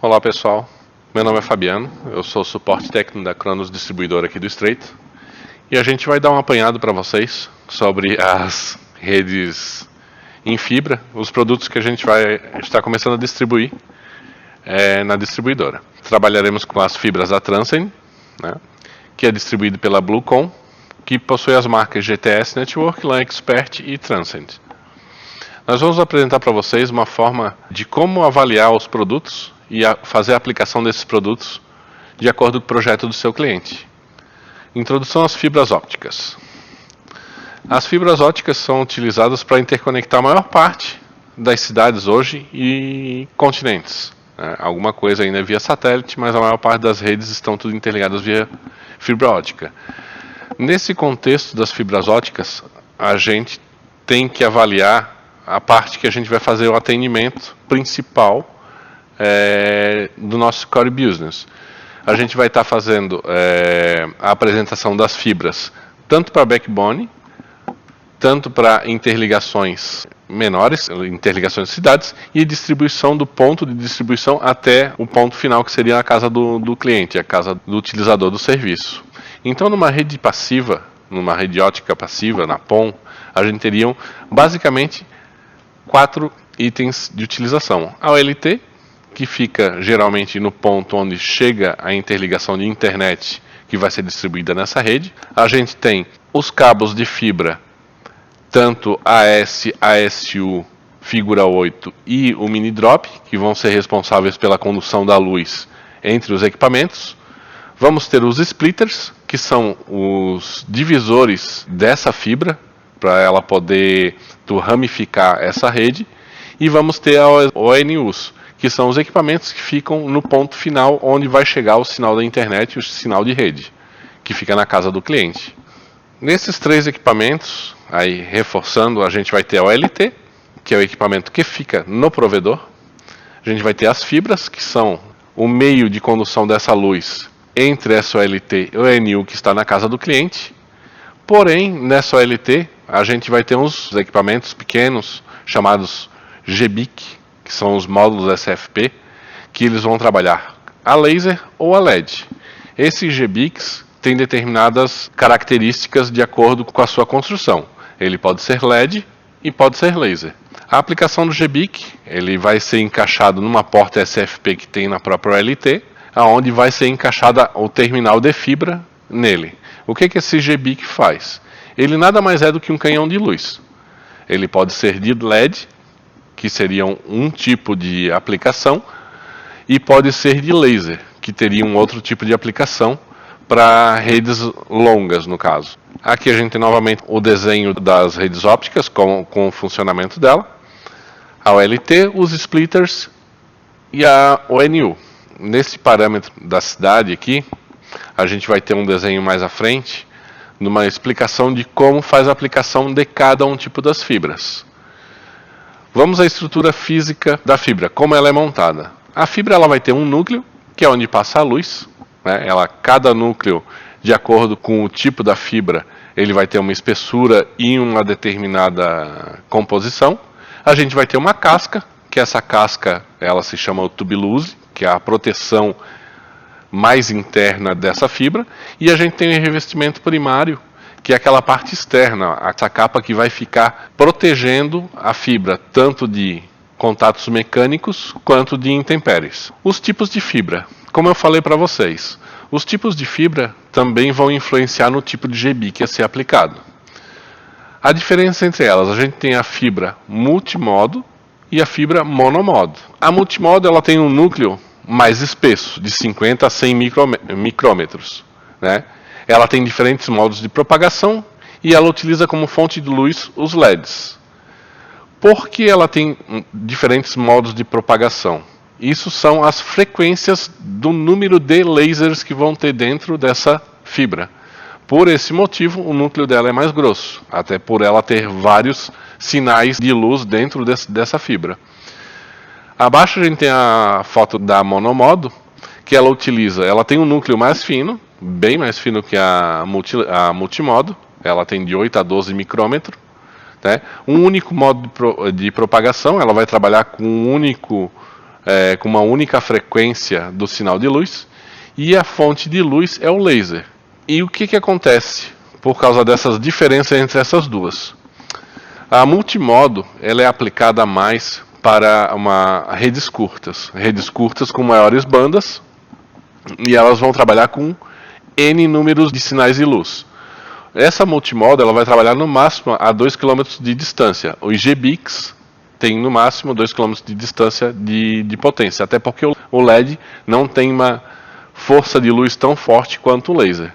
Olá pessoal, meu nome é Fabiano, eu sou suporte técnico da Cronos Distribuidora aqui do Estreito e a gente vai dar um apanhado para vocês sobre as redes em fibra, os produtos que a gente vai estar começando a distribuir na distribuidora. Trabalharemos com as fibras da Transcend, né, que é distribuído pela Bluecom, que possui as marcas GTS Network, LAN Expert e Transcend. Nós vamos apresentar para vocês uma forma de como avaliar os produtos e fazer a aplicação desses produtos de acordo com o projeto do seu cliente. Introdução às fibras ópticas. As fibras ópticas são utilizadas para interconectar a maior parte das cidades hoje e continentes. Alguma coisa ainda é via satélite, mas a maior parte das redes estão tudo interligadas via fibra óptica. Nesse contexto das fibras ópticas, a gente tem que avaliar a parte que a gente vai fazer o atendimento principal do nosso core business. A gente vai estar fazendo a apresentação das fibras, tanto para backbone, tanto para interligações menores, interligações de cidades, e distribuição do ponto de distribuição até o ponto final, que seria a casa do cliente, a casa do utilizador do serviço. Então, numa rede passiva, numa rede óptica passiva, na PON, a gente teria basicamente 4 itens de utilização. A OLT, que fica geralmente no ponto onde chega a interligação de internet que vai ser distribuída nessa rede. A gente tem os cabos de fibra, tanto AS, ASU, figura 8 e o mini drop, que vão ser responsáveis pela condução da luz entre os equipamentos. Vamos ter os splitters, que são os divisores dessa fibra, para ela poder ramificar essa rede. E vamos ter a ONUs, que são os equipamentos que ficam no ponto final onde vai chegar o sinal da internet e o sinal de rede, que fica na casa do cliente. Nesses 3 equipamentos, aí reforçando, a gente vai ter a OLT, que é o equipamento que fica no provedor. A gente vai ter as fibras, que são o meio de condução dessa luz entre essa OLT e o ONU que está na casa do cliente. Porém, nessa OLT, a gente vai ter uns equipamentos pequenos chamados GBIC, que são os módulos SFP, que eles vão trabalhar a laser ou a LED. Esses GBICs têm determinadas características de acordo com a sua construção. Ele pode ser LED e pode ser laser. A aplicação do GBIC, ele vai ser encaixado numa porta SFP que tem na própria OLT, aonde vai ser encaixada o terminal de fibra nele. O que esse GBIC faz? Ele nada mais é do que um canhão de luz. Ele pode ser de LED, que seria um tipo de aplicação, e pode ser de laser, que teria um outro tipo de aplicação para redes longas, no caso. Aqui a gente tem novamente o desenho das redes ópticas com o funcionamento dela, a OLT, os splitters e a ONU. Nesse parâmetro da cidade aqui, a gente vai ter um desenho mais à frente, numa explicação de como faz a aplicação de cada um tipo das fibras. Vamos à estrutura física da fibra, como ela é montada. A fibra ela vai ter um núcleo, que é onde passa a luz. Cada núcleo, de acordo com o tipo da fibra, ele vai ter uma espessura e uma determinada composição. A gente vai ter uma casca, que essa casca ela se chama o tubulose, que é a proteção mais interna dessa fibra. E a gente tem o revestimento primário, que é aquela parte externa, essa capa que vai ficar protegendo a fibra, tanto de contatos mecânicos quanto de intempéries. Os tipos de fibra, como eu falei para vocês, os tipos de fibra também vão influenciar no tipo de GBIC a ser aplicado. A diferença entre elas, a gente tem a fibra multimodo e a fibra monomodo. A multimodo ela tem um núcleo mais espesso, de 50 a 100 micrômetros, né? Ela tem diferentes modos de propagação e ela utiliza como fonte de luz os LEDs. Por que ela tem diferentes modos de propagação? Isso são as frequências do número de lasers que vão ter dentro dessa fibra. Por esse motivo, o núcleo dela é mais grosso, até por ela ter vários sinais de luz dentro dessa fibra. Abaixo a gente tem a foto da monomodo, que ela tem um núcleo mais fino, bem mais fino que a multimodo, ela tem de 8 a 12 micrômetros, né? Um único modo de propagação, ela vai trabalhar com um único com uma única frequência do sinal de luz, e a fonte de luz é o laser. E o que acontece por causa dessas diferenças entre essas duas? A multimodo ela é aplicada mais para redes curtas com maiores bandas, e elas vão trabalhar com N números de sinais de luz. Essa multimodo ela vai trabalhar no máximo a 2 km de distância. O IGBIX tem no máximo 2 km de distância de potência, até porque o LED não tem uma força de luz tão forte quanto o laser.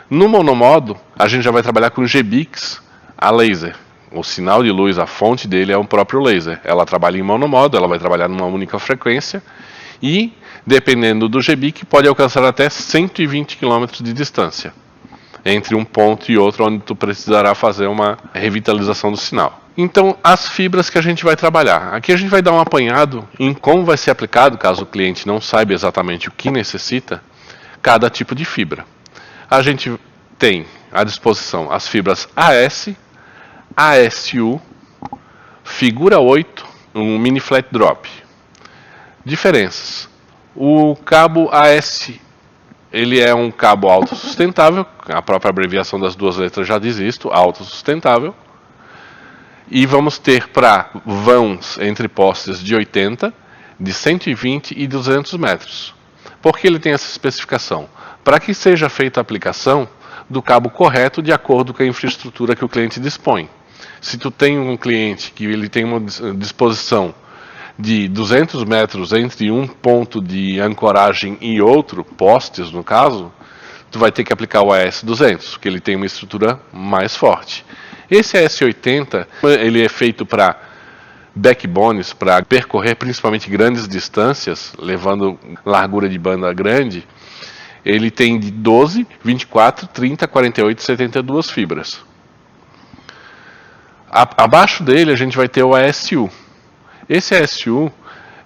No monomodo, a gente já vai trabalhar com GBIX a laser. O sinal de luz, a fonte dele é o próprio laser. Ela trabalha em monomodo, ela vai trabalhar numa única frequência e, dependendo do GBIC, pode alcançar até 120 km de distância entre um ponto e outro, onde tu precisará fazer uma revitalização do sinal. Então, as fibras que a gente vai trabalhar. Aqui a gente vai dar um apanhado em como vai ser aplicado, caso o cliente não saiba exatamente o que necessita, cada tipo de fibra. A gente tem à disposição as fibras AS, ASU, figura 8, um mini flat drop. Diferenças. O cabo AS ele é um cabo autossustentável, a própria abreviação das duas letras já diz isto, autossustentável. E vamos ter para vãos entre postes de 80, de 120 e 200 metros. Por que ele tem essa especificação? Para que seja feita a aplicação do cabo correto de acordo com a infraestrutura que o cliente dispõe. Se tu tem um cliente que ele tem uma disposição de 200 metros entre um ponto de ancoragem e outro, postes no caso, tu vai ter que aplicar o AS200, porque ele tem uma estrutura mais forte. Esse AS80, ele é feito para backbones, para percorrer principalmente grandes distâncias, levando largura de banda grande. Ele tem de 12, 24, 30, 48 e 72 fibras. Abaixo dele a gente vai ter o ASU. Esse ASU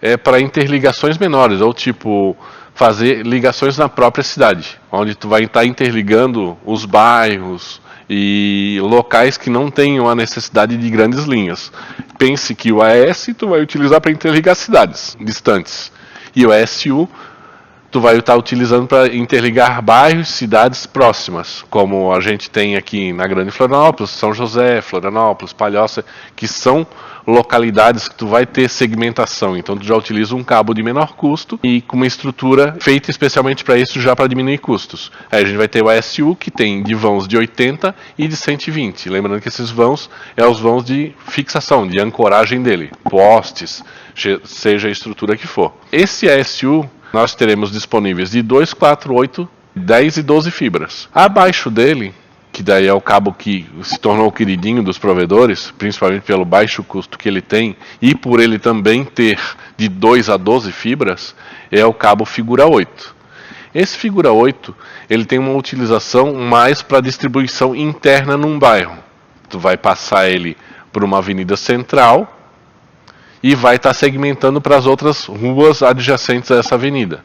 é para interligações menores, ou tipo fazer ligações na própria cidade, onde tu vai estar interligando os bairros e locais que não tenham a necessidade de grandes linhas. Pense que o AS tu vai utilizar para interligar cidades distantes, e o ASU tu vai estar utilizando para interligar bairros, cidades próximas, como a gente tem aqui na Grande Florianópolis, São José, Florianópolis, Palhoça, que são localidades que tu vai ter segmentação. Então tu já utiliza um cabo de menor custo e com uma estrutura feita especialmente para isso, já para diminuir custos. Aí a gente vai ter o ASU, que tem de vãos de 80 e de 120. Lembrando que esses vãos é os vãos de fixação, de ancoragem dele, postes, seja a estrutura que for. Esse ASU nós teremos disponíveis de 2, 4, 8, 10 e 12 fibras. Abaixo dele, que daí é o cabo que se tornou o queridinho dos provedores, principalmente pelo baixo custo que ele tem, e por ele também ter de 2 a 12 fibras, é o cabo figura 8. Esse figura 8, ele tem uma utilização mais para distribuição interna num bairro. Tu vai passar ele por uma avenida central, e vai estar segmentando para as outras ruas adjacentes a essa avenida.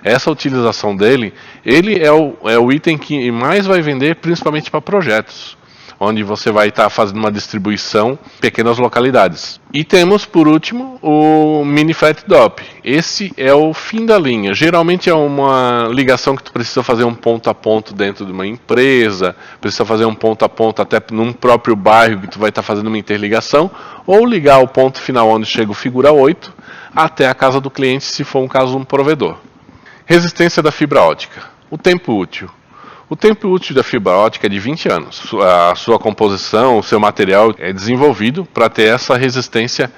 Essa utilização dele, ele é o item que mais vai vender, principalmente para projetos, onde você vai estar fazendo uma distribuição em pequenas localidades. E temos, por último, o Mini Flat Drop. Esse é o fim da linha. Geralmente é uma ligação que tu precisa fazer um ponto a ponto dentro de uma empresa, precisa fazer um ponto a ponto até num próprio bairro que tu vai estar fazendo uma interligação, ou ligar o ponto final onde chega o figura 8 até a casa do cliente, se for um caso de um provedor. Resistência da fibra ótica. O tempo útil. O tempo útil da fibra ótica é de 20 anos. A sua composição, o seu material é desenvolvido para ter essa resistência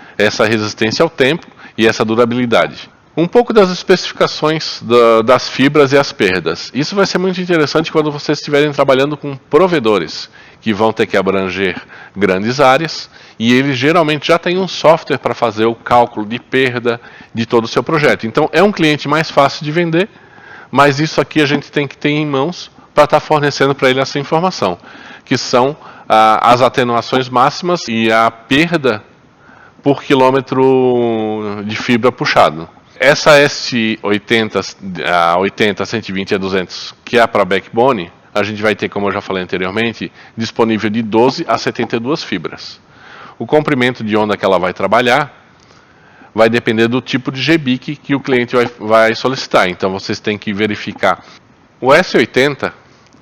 ao tempo e essa durabilidade. Um pouco das especificações das fibras e as perdas. Isso vai ser muito interessante quando vocês estiverem trabalhando com provedores, que vão ter que abranger grandes áreas, e eles geralmente já têm um software para fazer o cálculo de perda de todo o seu projeto. Então é um cliente mais fácil de vender, mas isso aqui a gente tem que ter em mãos para estar fornecendo para ele essa informação, que são as atenuações máximas e a perda por quilômetro de fibra puxado. Essa S80, a 80, 120 e a 200, que é para backbone, a gente vai ter, como eu já falei anteriormente, disponível de 12 a 72 fibras. O comprimento de onda que ela vai trabalhar vai depender do tipo de GBIC que o cliente vai solicitar. Então vocês têm que verificar. O S80,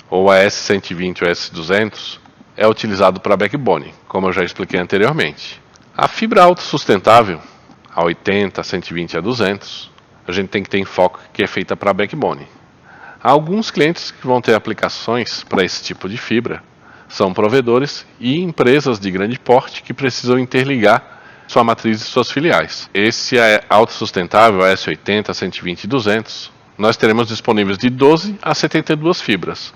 ou a S120 ou S200, é utilizado para backbone, como eu já expliquei anteriormente. A fibra autossustentável, a 80, a 120 e a 200, a gente tem que ter em foco que é feita para backbone. Há alguns clientes que vão ter aplicações para esse tipo de fibra, são provedores e empresas de grande porte que precisam interligar sua matriz e suas filiais. Esse é autossustentável, S80, 120 e 200. Nós teremos disponíveis de 12 a 72 fibras.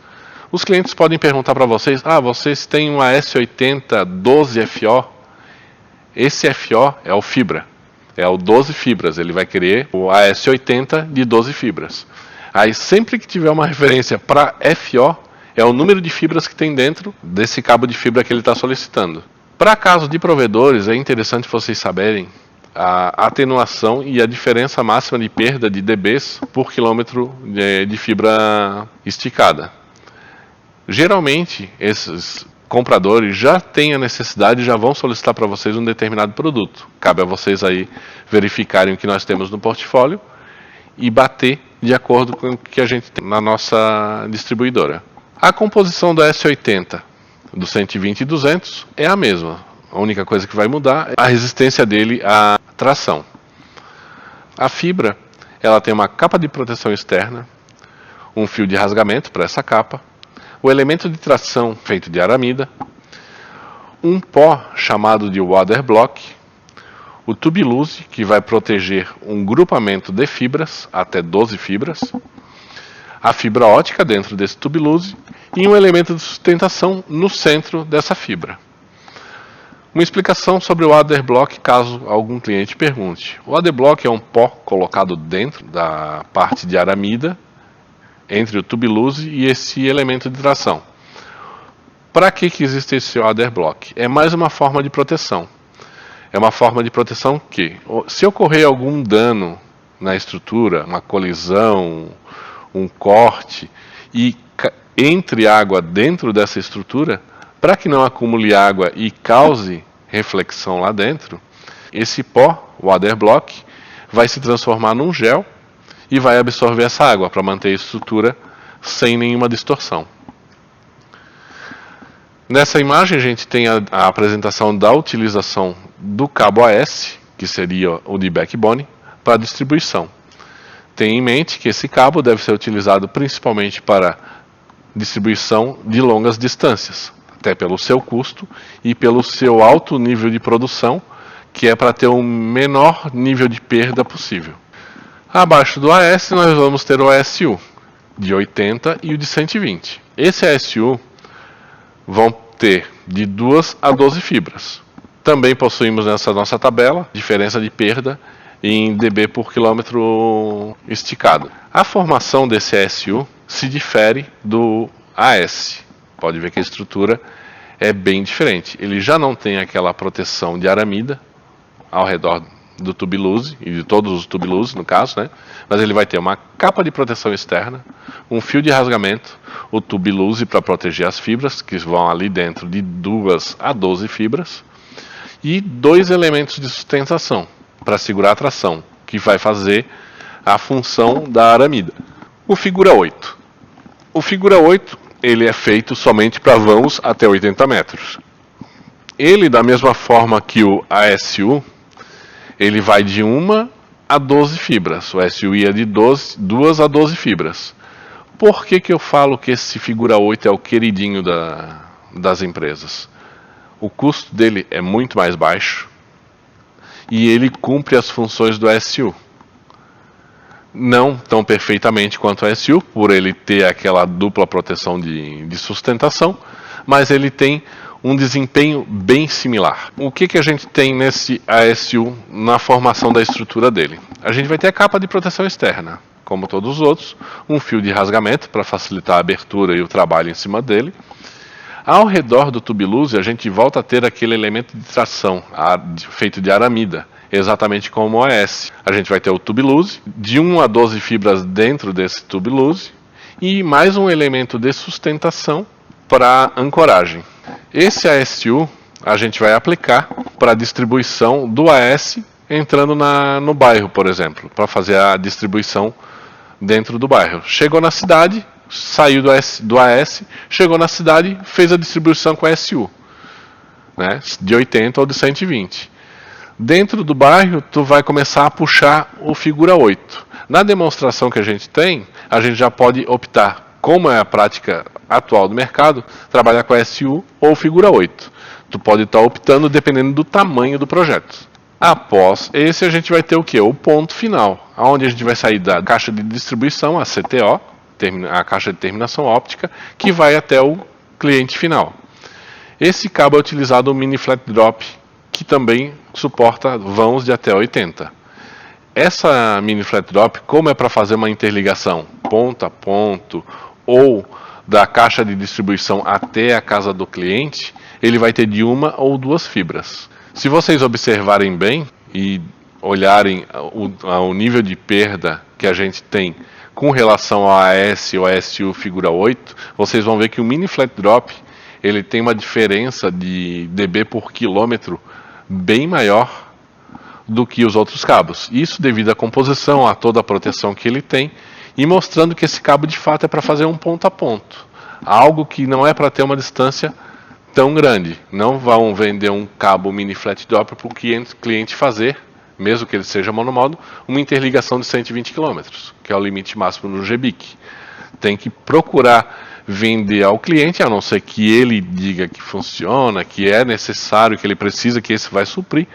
Os clientes podem perguntar para vocês, vocês têm uma S80 12 FO? Esse FO é o fibra, é o 12 fibras, ele vai querer o AS80 de 12 fibras. Aí sempre que tiver uma referência para FO, é o número de fibras que tem dentro desse cabo de fibra que ele está solicitando. Para casos de provedores, é interessante vocês saberem a atenuação e a diferença máxima de perda de dBs por quilômetro de fibra esticada. Geralmente, esses compradores já têm a necessidade e já vão solicitar para vocês um determinado produto. Cabe a vocês aí verificarem o que nós temos no portfólio e bater de acordo com o que a gente tem na nossa distribuidora. A composição do S80, do 120 e 200 é a mesma. A única coisa que vai mudar é a resistência dele à tração. A fibra, ela tem uma capa de proteção externa, um fio de rasgamento para essa capa, o elemento de tração feito de aramida, um pó chamado de water block, o tubulose, que vai proteger um grupamento de fibras, até 12 fibras, a fibra ótica dentro desse tubulose e um elemento de sustentação no centro dessa fibra. Uma explicação sobre o water block, caso algum cliente pergunte. O water block é um pó colocado dentro da parte de aramida, entre o tubulose e esse elemento de tração. Para que existe esse water block? É mais uma forma de proteção. É uma forma de proteção que, se ocorrer algum dano na estrutura, uma colisão, um corte, e entre água dentro dessa estrutura, para que não acumule água e cause reflexão lá dentro, esse pó, o water block, vai se transformar num gel e vai absorver essa água para manter a estrutura sem nenhuma distorção. Nessa imagem a gente tem a apresentação da utilização do cabo AS, que seria o de backbone, para distribuição. Tenha em mente que esse cabo deve ser utilizado principalmente para distribuição de longas distâncias, até pelo seu custo e pelo seu alto nível de produção, que é para ter o menor nível de perda possível. Abaixo do AS nós vamos ter o ASU, de 80 e o de 120. Esse ASU vão ter de 2 a 12 fibras. Também possuímos nessa nossa tabela diferença de perda em dB por quilômetro esticado. A formação desse ASU se difere do AS. Pode ver que a estrutura é bem diferente. Ele já não tem aquela proteção de aramida ao redor do tubulose, e de todos os tubuloses no caso, né? Mas ele vai ter uma capa de proteção externa, um fio de rasgamento, o tubulose para proteger as fibras, que vão ali dentro de 2 a 12 fibras, e 2 elementos de sustentação para segurar a tração, que vai fazer a função da aramida. O figura 8. O figura 8 ele é feito somente para vãos até 80 metros. Ele, da mesma forma que o ASU, ele vai de 1 a 12 fibras. O ASU ia de 2 a 12 fibras. Por que eu falo que esse figura 8 é o queridinho das empresas? O custo dele é muito mais baixo e ele cumpre as funções do ASU. Não tão perfeitamente quanto o ASU, por ele ter aquela dupla proteção de sustentação, mas ele tem um desempenho bem similar. O que a gente tem nesse ASU na formação da estrutura dele? A gente vai ter a capa de proteção externa, como todos os outros, um fio de rasgamento para facilitar a abertura e o trabalho em cima dele. Ao redor do tubulose, a gente volta a ter aquele elemento de tração feito de aramida, exatamente como o AS. A gente vai ter o tubulose, de 1 a 12 fibras dentro desse tubulose, e mais um elemento de sustentação para ancoragem. Esse ASU a gente vai aplicar para a distribuição do AS entrando no bairro, por exemplo, para fazer a distribuição dentro do bairro. Chegou na cidade, saiu do AS, chegou na cidade, fez a distribuição com a SU, né, de 80 ou de 120. Dentro do bairro, tu vai começar a puxar o figura 8. Na demonstração que a gente tem, a gente já pode optar, como é a prática atual do mercado, trabalhar com a SU ou figura 8. Tu pode estar optando dependendo do tamanho do projeto. Após esse, a gente vai ter o que? O ponto final, onde a gente vai sair da caixa de distribuição, a CTO, a caixa de terminação óptica, que vai até o cliente final. Esse cabo é utilizado no mini flat drop, que também suporta vãos de até 80. Essa mini flat drop, como é para fazer uma interligação ponto a ponto ou da caixa de distribuição até a casa do cliente, ele vai ter de uma ou duas fibras. Se vocês observarem bem e olharem o nível de perda que a gente tem com relação ao AS ou ASU figura 8, vocês vão ver que o mini flat drop ele tem uma diferença de dB por quilômetro bem maior do que os outros cabos. Isso devido à composição, a toda a proteção que ele tem, e mostrando que esse cabo de fato é para fazer um ponto a ponto. Algo que não é para ter uma distância tão grande. Não vão vender um cabo mini flat drop para o cliente fazer, mesmo que ele seja monomodo, uma interligação de 120 km, que é o limite máximo no GBIC. Tem que procurar vender ao cliente, a não ser que ele diga que funciona, que é necessário, que ele precisa, que esse vai suprir,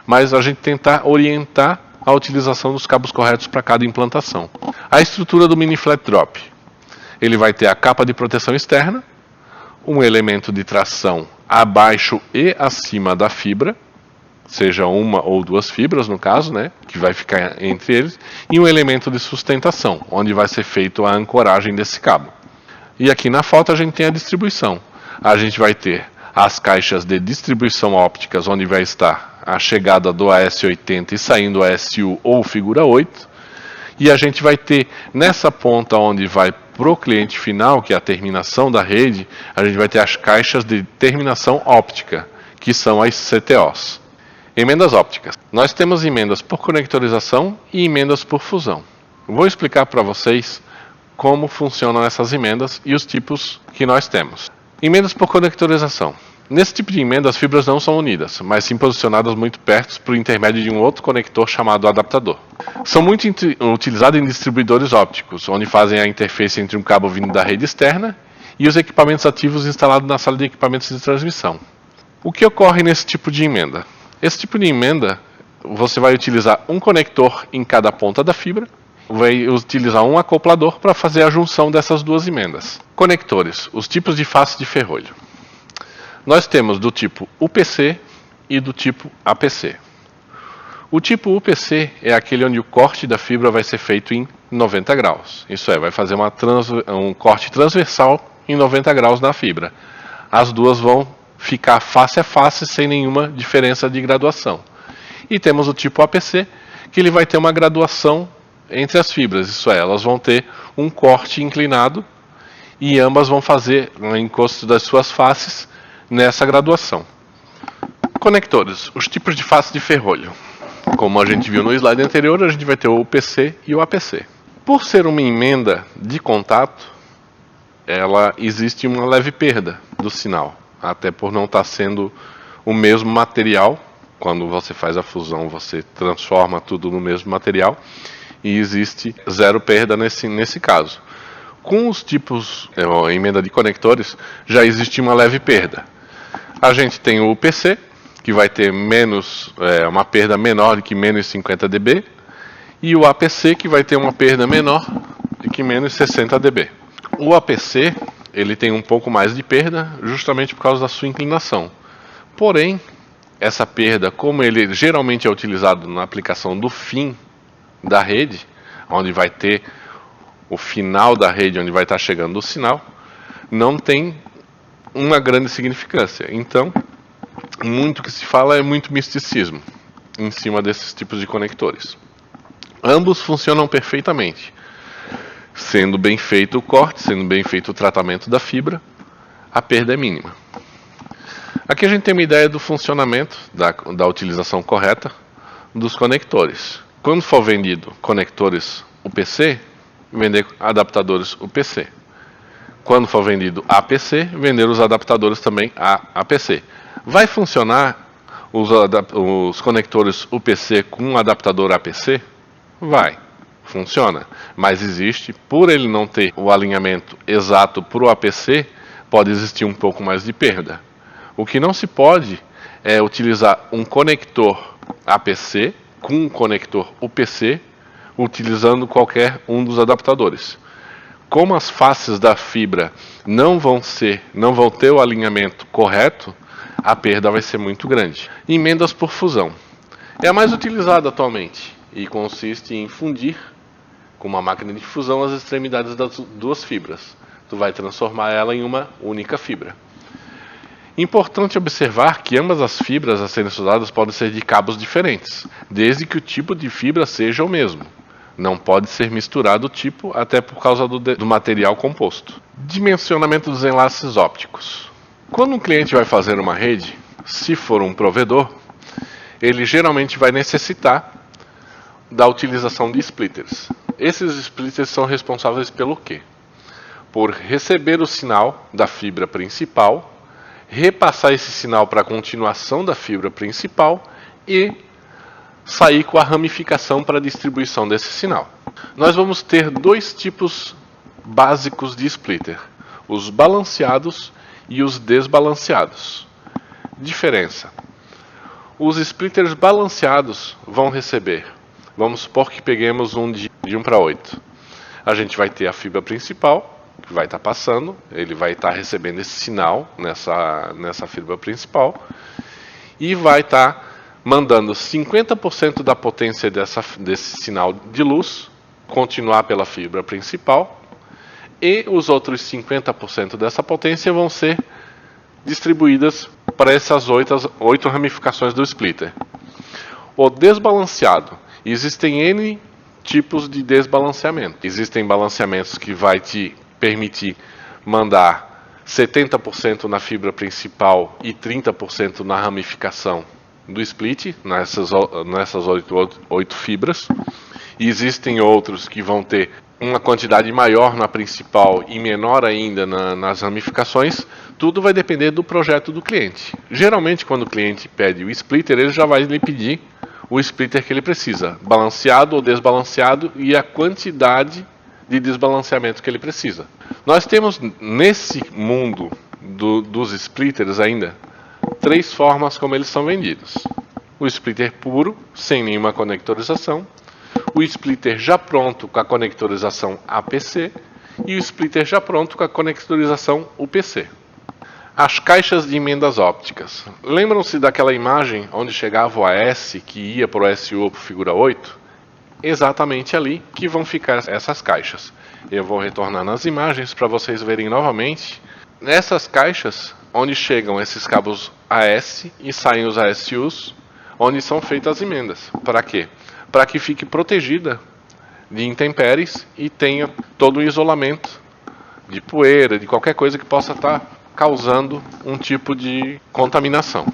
mas a gente tentar orientar a utilização dos cabos corretos para cada implantação. A estrutura do mini flat drop. Ele vai ter a capa de proteção externa, um elemento de tração abaixo e acima da fibra, seja uma ou duas fibras no caso, né, que vai ficar entre eles, e um elemento de sustentação, onde vai ser feita a ancoragem desse cabo. E aqui na foto a gente tem a distribuição. A gente vai ter as caixas de distribuição ópticas, onde vai estar a chegada do AS80 e saindo o ASU ou figura 8. E a gente vai ter nessa ponta onde vai para o cliente final, que é a terminação da rede, a gente vai ter as caixas de terminação óptica, que são as CTOs. Emendas ópticas. Nós temos emendas por conectorização e emendas por fusão. Vou explicar para vocês como funcionam essas emendas e os tipos que nós temos. Emendas por conectorização. Nesse tipo de emenda, as fibras não são unidas, mas sim posicionadas muito perto por intermédio de um outro conector chamado adaptador. São muito utilizadas em distribuidores ópticos, onde fazem a interface entre um cabo vindo da rede externa e os equipamentos ativos instalados na sala de equipamentos de transmissão. O que ocorre nesse tipo de emenda? Esse tipo de emenda, você vai utilizar um conector em cada ponta da fibra, vai utilizar um acoplador para fazer a junção dessas duas emendas. Conectores, os tipos de face de ferrolho. Nós temos do tipo UPC e do tipo APC. O tipo UPC é aquele onde o corte da fibra vai ser feito em 90 graus. Isso é, vai fazer um corte transversal em 90 graus na fibra. As duas vão ficar face a face sem nenhuma diferença de graduação. E temos o tipo APC, que ele vai ter uma graduação entre as fibras. Isso é, elas vão ter um corte inclinado e ambas vão fazer o encosto das suas faces nessa graduação. Conectores, os tipos de face de ferrolho. Como a gente viu no slide anterior, a gente vai ter o UPC e o APC. Por ser uma emenda de contato, ela existe uma leve perda do sinal, até por não estar sendo o mesmo material. Quando você faz a fusão, você transforma tudo no mesmo material e existe zero perda nesse caso. Com os tipos emenda de conectores, já existe uma leve perda. A gente tem o UPC, que vai ter uma perda menor do que menos 50 dB, e o APC, que vai ter uma perda menor do que menos 60 dB. O APC ele tem um pouco mais de perda, justamente por causa da sua inclinação. Porém, essa perda, como ele geralmente é utilizado na aplicação do fim da rede, onde vai ter o final da rede, onde vai estar chegando o sinal, não tem uma grande significância. Então, muito que se fala é muito misticismo em cima desses tipos de conectores. Ambos funcionam perfeitamente. Sendo bem feito o corte, sendo bem feito o tratamento da fibra, a perda é mínima. Aqui a gente tem uma ideia do funcionamento, da utilização correta dos conectores. Quando for vendido conectores UPC, vender adaptadores UPC. Quando for vendido APC, vender os adaptadores também APC. Vai funcionar os conectores UPC com um adaptador APC? Vai, funciona. Mas existe, por ele não ter o alinhamento exato para o APC, pode existir um pouco mais de perda. O que não se pode é utilizar um conector APC com um conector UPC, utilizando qualquer um dos adaptadores. Como as faces da fibra não vão ter o alinhamento correto, a perda vai ser muito grande. Emendas por fusão. É a mais utilizada atualmente e consiste em fundir com uma máquina de fusão as extremidades das duas fibras. Tu vai transformar ela em uma única fibra. Importante observar que ambas as fibras a serem estudadas podem ser de cabos diferentes, desde que o tipo de fibra seja o mesmo. Não pode ser misturado o tipo, até por causa do material composto. Dimensionamento dos enlaces ópticos. Quando um cliente vai fazer uma rede, se for um provedor, ele geralmente vai necessitar da utilização de splitters. Esses splitters são responsáveis pelo quê? Por receber o sinal da fibra principal, repassar esse sinal para a continuação da fibra principal e sair com a ramificação para a distribuição desse sinal. Nós vamos ter dois tipos básicos de splitter: os balanceados e os desbalanceados. Diferença: os splitters balanceados vão receber, vamos supor que peguemos um de 1 para 8. A gente vai ter a fibra principal, que vai estar passando, ele vai estar recebendo esse sinal nessa fibra principal e vai estar mandando 50% da potência desse sinal de luz continuar pela fibra principal e os outros 50% dessa potência vão ser distribuídas para essas 8 ramificações do splitter. O desbalanceado. Existem N tipos de desbalanceamento. Existem balanceamentos que vai te permitir mandar 70% na fibra principal e 30% na ramificação do split, nessas 8 fibras. E existem outros que vão ter uma quantidade maior na principal e menor ainda nas ramificações. Tudo vai depender do projeto do cliente. Geralmente, quando o cliente pede o splitter, ele já vai lhe pedir o splitter que ele precisa, balanceado ou desbalanceado, e a quantidade de desbalanceamento que ele precisa. Nós temos nesse mundo dos splitters ainda 3 formas como eles são vendidos: o splitter puro, sem nenhuma conectorização, o splitter já pronto com a conectorização APC e o splitter já pronto com a conectorização UPC. As caixas de emendas ópticas. Lembram-se daquela imagem onde chegava o AS que ia para o SU ou para figura 8? Exatamente ali que vão ficar essas caixas. Eu vou retornar nas imagens para vocês verem novamente. Nessas caixas, onde chegam esses cabos AS e saem os ASUs, onde são feitas as emendas. Para quê? Para que fique protegida de intempéries e tenha todo o isolamento de poeira, de qualquer coisa que possa estar causando um tipo de contaminação.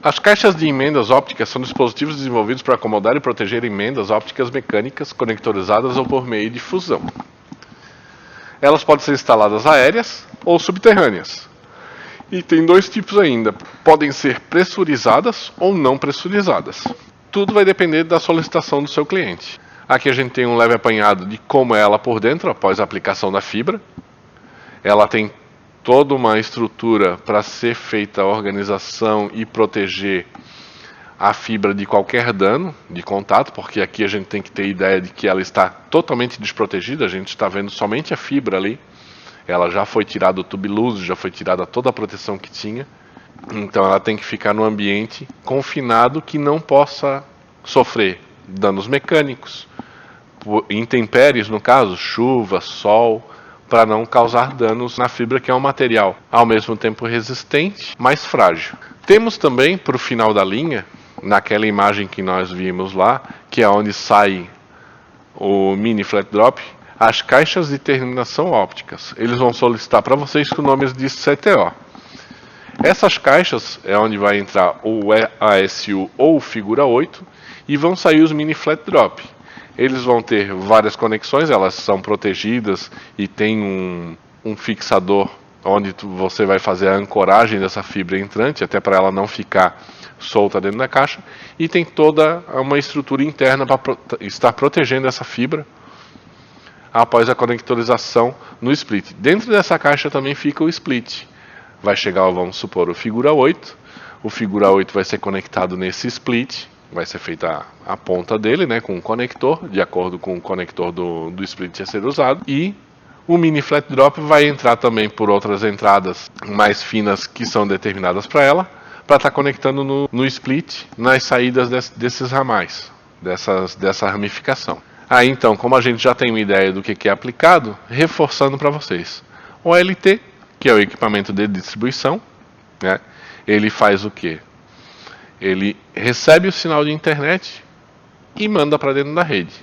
As caixas de emendas ópticas são dispositivos desenvolvidos para acomodar e proteger emendas ópticas mecânicas conectorizadas ou por meio de fusão. Elas podem ser instaladas aéreas ou subterrâneas. E tem 2 tipos ainda: podem ser pressurizadas ou não pressurizadas. Tudo vai depender da solicitação do seu cliente. Aqui a gente tem um leve apanhado de como é ela por dentro após a aplicação da fibra. Ela tem toda uma estrutura para ser feita a organização e proteger a fibra de qualquer dano de contato, porque aqui a gente tem que ter ideia de que ela está totalmente desprotegida. A gente está vendo somente a fibra ali. Ela já foi tirada o tubulose, já foi tirada toda a proteção que tinha. Então ela tem que ficar no ambiente confinado que não possa sofrer danos mecânicos, intempéries no caso, chuva, sol, para não causar danos na fibra, que é um material ao mesmo tempo resistente, mas frágil. Temos também, para o final da linha, naquela imagem que nós vimos lá, que é onde sai o mini flat drop, as caixas de terminação ópticas. Eles vão solicitar para vocês com nomes de CTO. Essas caixas é onde vai entrar ou ASU ou figura 8 e vão sair os mini flat drop. Eles vão ter várias conexões, elas são protegidas e tem um fixador onde você vai fazer a ancoragem dessa fibra entrante, até para ela não ficar solta dentro da caixa, e tem toda uma estrutura interna para estar protegendo essa fibra após a conectorização no split. Dentro dessa caixa também fica o split. Vai chegar, vamos supor, o figura 8. O figura 8 vai ser conectado nesse split. Vai ser feita a ponta dele, né, com um conector, de acordo com o conector do split a ser usado. E o mini flat drop vai entrar também por outras entradas mais finas que são determinadas para ela, para estar conectando no split, nas saídas desses ramais, dessa ramificação. Aí então, como a gente já tem uma ideia do que é aplicado, reforçando para vocês. O OLT, que é o equipamento de distribuição, né? Ele faz o quê? Ele recebe o sinal de internet e manda para dentro da rede.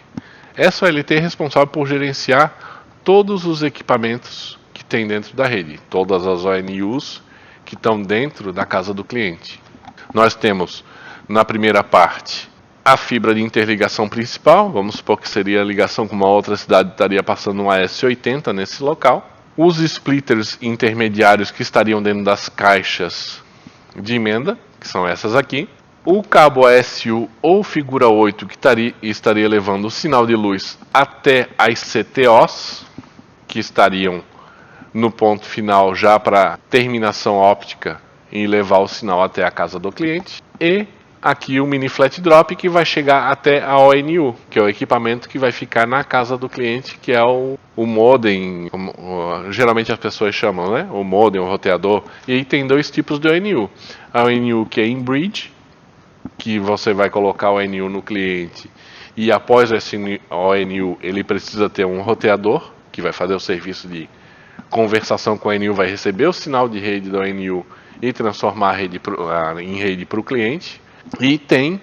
Essa OLT é responsável por gerenciar todos os equipamentos que tem dentro da rede, todas as ONUs que estão dentro da casa do cliente. Nós temos, na primeira parte, a fibra de interligação principal, vamos supor que seria a ligação com uma outra cidade, estaria passando um AS80 nesse local. Os splitters intermediários que estariam dentro das caixas de emenda, que são essas aqui. O cabo ASU ou figura 8 que estaria levando o sinal de luz até as CTOs, que estariam no ponto final já para terminação óptica e levar o sinal até a casa do cliente. E aqui o mini flat drop que vai chegar até a ONU, que é o equipamento que vai ficar na casa do cliente, que é o modem, geralmente as pessoas chamam, né? O modem, o roteador. E aí tem dois tipos de ONU. A ONU que é in-bridge, que você vai colocar o ONU no cliente e após esse ONU ele precisa ter um roteador que vai fazer o serviço de conversação com a ONU, vai receber o sinal de rede da ONU e transformar a rede em rede para o cliente. E tem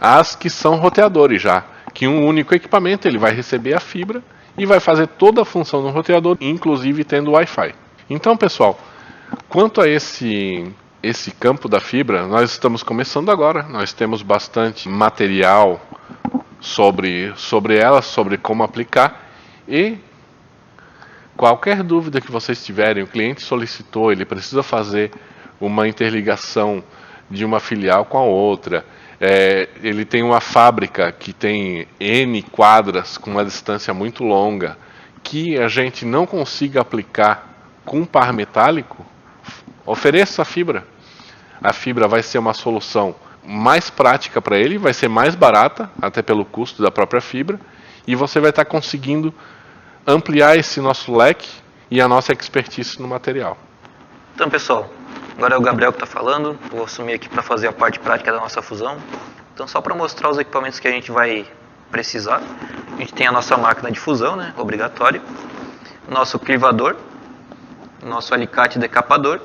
as que são roteadores já, que um único equipamento ele vai receber a fibra e vai fazer toda a função do roteador, inclusive tendo Wi-Fi. Então, pessoal, quanto a esse campo da fibra, nós estamos começando agora. Nós temos bastante material sobre ela, sobre como aplicar. E qualquer dúvida que vocês tiverem, o cliente solicitou, ele precisa fazer uma interligação de uma filial com a outra. Ele tem uma fábrica que tem N quadras com uma distância muito longa, que a gente não consiga aplicar com par metálico, ofereça a fibra. A fibra vai ser uma solução mais prática para ele, vai ser mais barata, até pelo custo da própria fibra, e você vai estar conseguindo ampliar esse nosso leque e a nossa expertise no material. Então, pessoal, agora é o Gabriel que está falando. Eu vou assumir aqui para fazer a parte prática da nossa fusão. Então, só para mostrar os equipamentos que a gente vai precisar. A gente tem a nossa máquina de fusão, né, obrigatório. Nosso clivador. Nosso alicate decapador.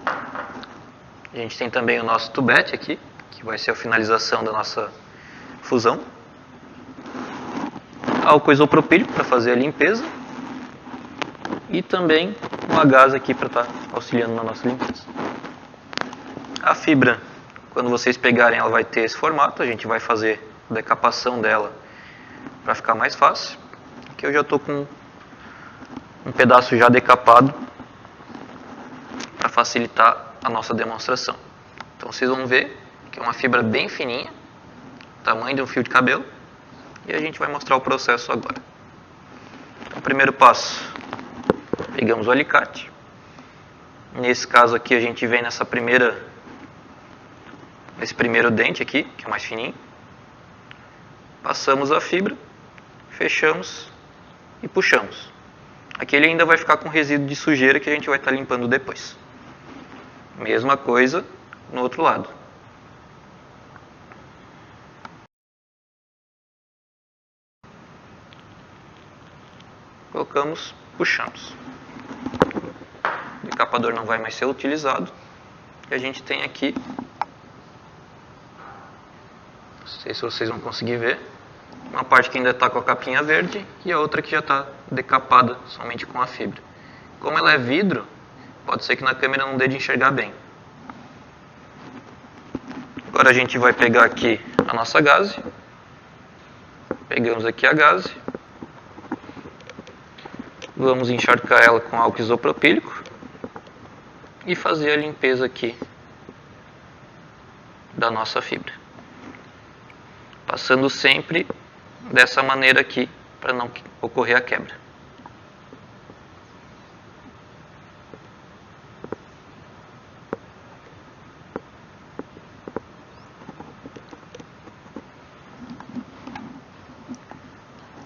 A gente tem também o nosso tubete aqui, que vai ser a finalização da nossa fusão. Álcool isopropílico para fazer a limpeza. E também uma gás aqui para estar auxiliando na nossa limpeza. A fibra, quando vocês pegarem, ela vai ter esse formato. A gente vai fazer a decapação dela para ficar mais fácil. Aqui eu já estou com um pedaço já decapado para facilitar a nossa demonstração. Então vocês vão ver que é uma fibra bem fininha, tamanho de um fio de cabelo, e a gente vai mostrar o processo agora. Então, primeiro passo, pegamos o alicate. Nesse caso aqui a gente vem nesse primeiro dente aqui, que é mais fininho. Passamos a fibra, fechamos e puxamos. Aqui ele ainda vai ficar com resíduo de sujeira que a gente vai estar limpando depois. Mesma coisa no outro lado. Colocamos, puxamos. O decapador não vai mais ser utilizado. E a gente tem aqui, não sei se vocês vão conseguir ver, uma parte que ainda está com a capinha verde e a outra que já está decapada somente com a fibra. Como ela é vidro, Pode ser que na câmera não dê de enxergar bem. Agora a gente vai pegar aqui a nossa gaze. Pegamos aqui a gaze. Vamos encharcar ela com álcool isopropílico e fazer a limpeza aqui da nossa fibra. Passando sempre dessa maneira aqui para não ocorrer a quebra.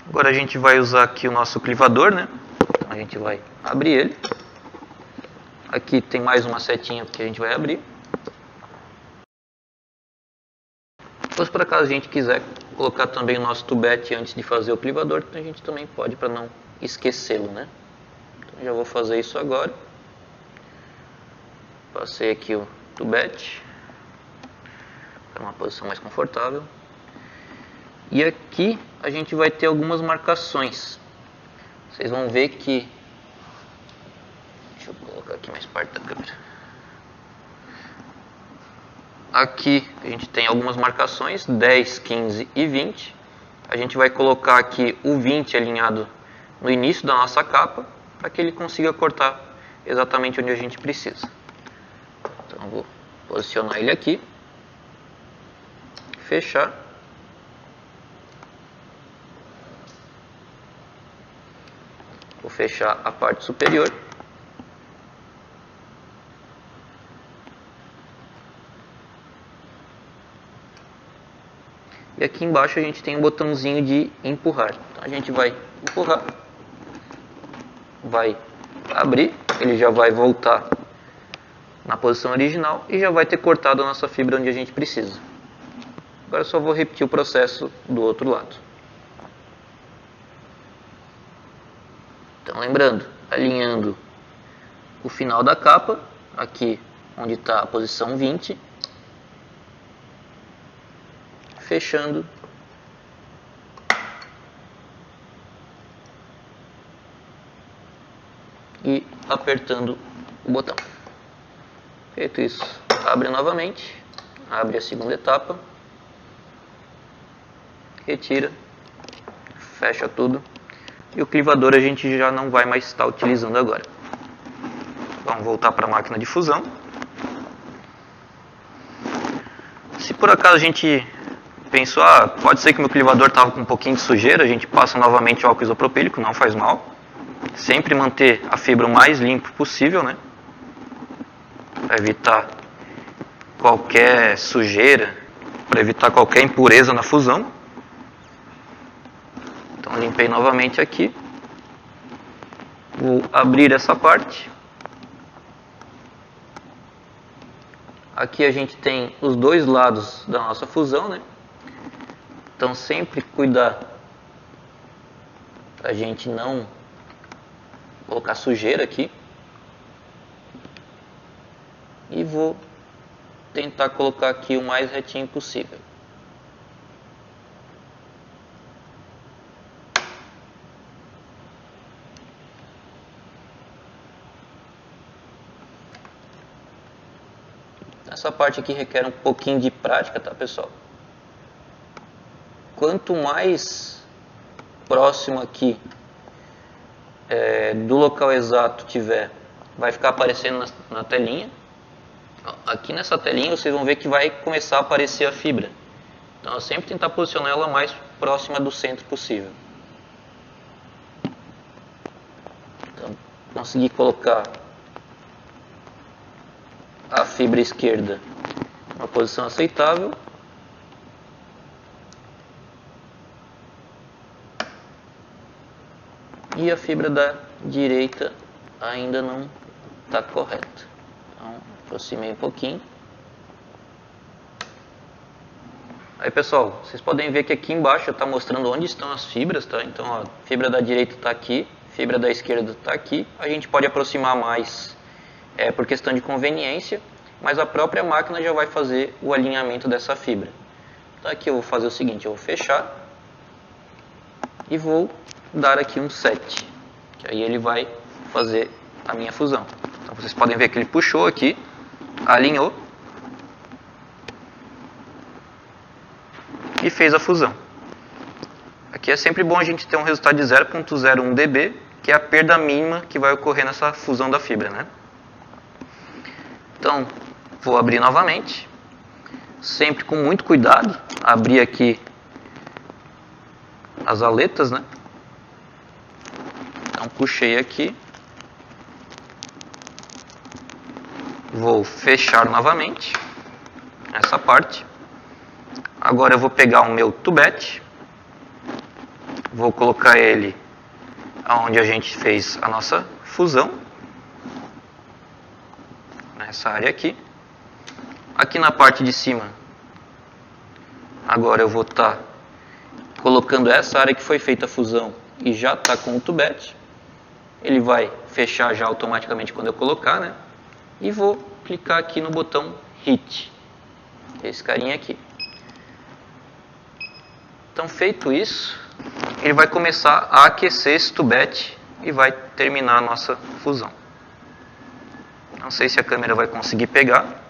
Agora a gente vai usar aqui o nosso clivador, né? Então a gente vai abrir ele. Aqui tem mais uma setinha que a gente vai abrir. Se por acaso a gente quiser colocar também o nosso tubete antes de fazer o clivador, a gente também pode, para não esquecê-lo, né? Então já vou fazer isso agora. Passei aqui o tubete para uma posição mais confortável. E aqui a gente vai ter algumas marcações. Vocês vão ver que... Deixa eu colocar aqui mais perto da câmera. Aqui a gente tem algumas marcações, 10, 15 e 20. A gente vai colocar aqui o 20 alinhado no início da nossa capa, para que ele consiga cortar exatamente onde a gente precisa. Então eu vou posicionar ele aqui, fechar. Vou fechar a parte superior. E aqui embaixo a gente tem um botãozinho de empurrar. Então a gente vai empurrar, vai abrir, ele já vai voltar na posição original e já vai ter cortado a nossa fibra onde a gente precisa. Agora eu só vou repetir o processo do outro lado. Então lembrando, alinhando o final da capa, aqui onde está a posição 20, fechando e apertando o botão. Feito isso, abre novamente, abre a segunda etapa, retira, fecha tudo. E o clivador a gente já não vai mais estar utilizando agora. Vamos voltar para a máquina de fusão. Se por acaso a gente pensou, pode ser que meu clivador estava com um pouquinho de sujeira, a gente passa novamente o álcool isopropílico, não faz mal. Sempre manter a fibra o mais limpo possível, né? Para evitar qualquer sujeira, para evitar qualquer impureza na fusão. Então limpei novamente aqui. Vou abrir essa parte. Aqui a gente tem os dois lados da nossa fusão, né? Então sempre cuidar para a gente não colocar sujeira aqui. E vou tentar colocar aqui o mais retinho possível. Essa parte aqui requer um pouquinho de prática, tá, pessoal? Quanto mais próximo aqui do local exato tiver, vai ficar aparecendo na telinha. Aqui nessa telinha vocês vão ver que vai começar a aparecer a fibra. Então eu sempre tentar posicionar ela mais próxima do centro possível. Então consegui colocar a fibra esquerda numa posição aceitável. E a fibra da direita ainda não está correta. Então, aproximei um pouquinho. Aí, pessoal, vocês podem ver que aqui embaixo está mostrando onde estão as fibras, tá? Então, ó, a fibra da direita está aqui, a fibra da esquerda está aqui. A gente pode aproximar mais por questão de conveniência, mas a própria máquina já vai fazer o alinhamento dessa fibra. Então, aqui eu vou fazer o seguinte, eu vou fechar e vou dar aqui um set, que aí ele vai fazer a minha fusão. Então Então vocês podem ver que ele puxou aqui, alinhou e fez a fusão. Aqui é sempre bom a gente ter um resultado de 0.01 dB, que é a perda mínima que vai ocorrer nessa fusão da fibra, né? Então, vou abrir novamente, sempre com muito cuidado, abrir aqui as aletas, né? Então, puxei aqui, vou fechar novamente essa parte. Agora eu vou pegar o meu tubete, vou colocar ele onde a gente fez a nossa fusão, nessa área aqui. Aqui na parte de cima, agora eu vou estar colocando essa área que foi feita a fusão e já está com o tubete. Ele vai fechar já automaticamente quando eu colocar, né? E vou clicar aqui no botão Hit, esse carinha aqui. Então, feito isso, ele vai começar a aquecer esse tubete e vai terminar a nossa fusão. Não sei se a câmera vai conseguir pegar,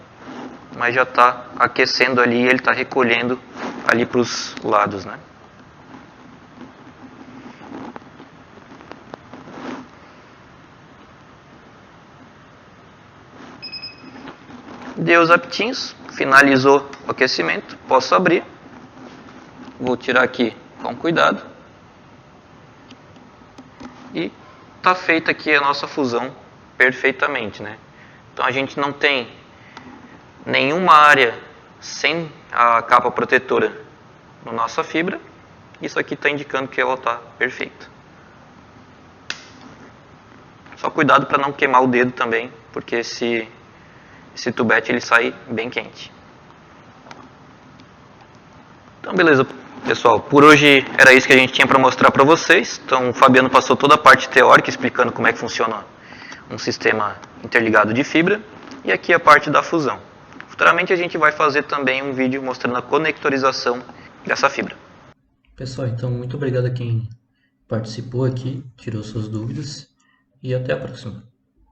mas já está aquecendo ali e ele está recolhendo ali para os lados, né? Deu os apitinhos, finalizou o aquecimento, posso abrir. Vou tirar aqui com cuidado. E está feita aqui a nossa fusão perfeitamente, né? Então a gente não tem nenhuma área sem a capa protetora na nossa fibra. Isso aqui está indicando que ela está perfeita. Só cuidado para não queimar o dedo também, porque esse tubete ele sai bem quente. Então beleza, pessoal, por hoje era isso que a gente tinha para mostrar para vocês. Então o Fabiano passou toda a parte teórica explicando como é que funciona um sistema interligado de fibra, e aqui a parte da fusão. Futuramente a gente vai fazer também um vídeo mostrando a conectorização dessa fibra. Pessoal, então muito obrigado a quem participou aqui, tirou suas dúvidas, e até a próxima.